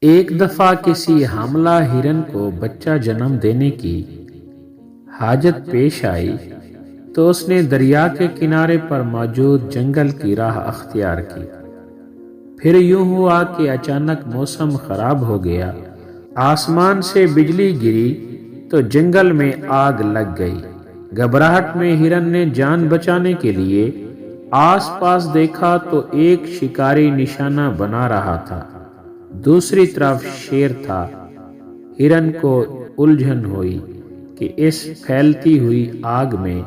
ایک دفعہ کسی حاملہ ہرن کو بچہ جنم دینے کی حاجت پیش آئی تو اس نے دریا کے کنارے پر موجود جنگل کی راہ اختیار کی۔ پھر یوں ہوا کہ اچانک موسم خراب ہو گیا، آسمان سے بجلی گری تو جنگل میں آگ لگ گئی۔ گھبراہٹ میں ہرن نے جان بچانے کے لیے آس پاس دیکھا تو ایک شکاری نشانہ بنا رہا تھا، دوسری طرف شیر تھا۔ ہرن کو الجھن ہوئی کہ اس پھیلتی ہوئی آگ میں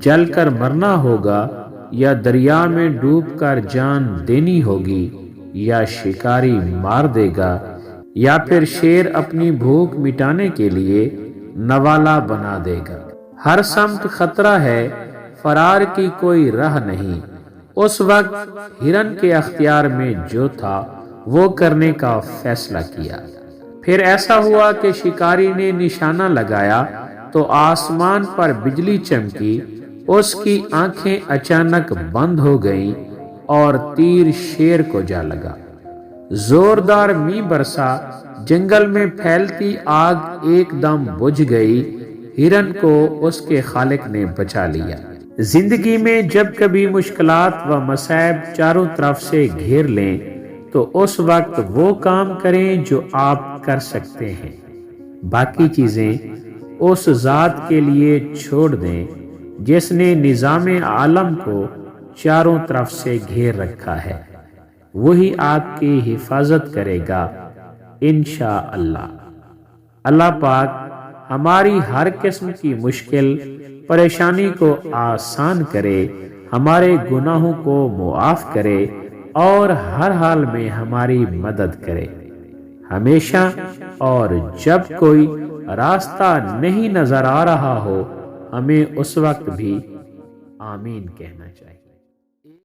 جل کر مرنا ہوگا یا دریا میں ڈوب کر جان دینی ہوگی، یا شکاری مار دے گا یا پھر شیر اپنی بھوک مٹانے کے لیے نوالا بنا دے گا۔ ہر سمت خطرہ ہے، فرار کی کوئی راہ نہیں۔ اس وقت ہرن کے اختیار میں جو تھا وہ کرنے کا فیصلہ کیا۔ پھر ایسا ہوا کہ شکاری نے نشانہ لگایا تو آسمان پر بجلی چمکی، اس کی آنکھیں اچانک بند ہو گئیں اور تیر شیر کو جا لگا۔ زوردار می برسا، جنگل میں پھیلتی آگ ایک دم بجھ گئی، ہرن کو اس کے خالق نے بچا لیا۔ زندگی میں جب کبھی مشکلات و مصائب چاروں طرف سے گھیر لیں تو اس وقت وہ کام کریں جو آپ کر سکتے ہیں، باقی چیزیں اس ذات کے لیے چھوڑ دیں جس نے نظام عالم کو چاروں طرف سے گھیر رکھا ہے۔ وہی آپ کی حفاظت کرے گا انشاءاللہ۔ اللہ پاک ہماری ہر قسم کی مشکل پریشانی کو آسان کرے، ہمارے گناہوں کو معاف کرے اور ہر حال میں ہماری مدد کرے ہمیشہ، اور جب کوئی راستہ نہیں نظر آ رہا ہو ہمیں اس وقت بھی آمین کہنا چاہیے۔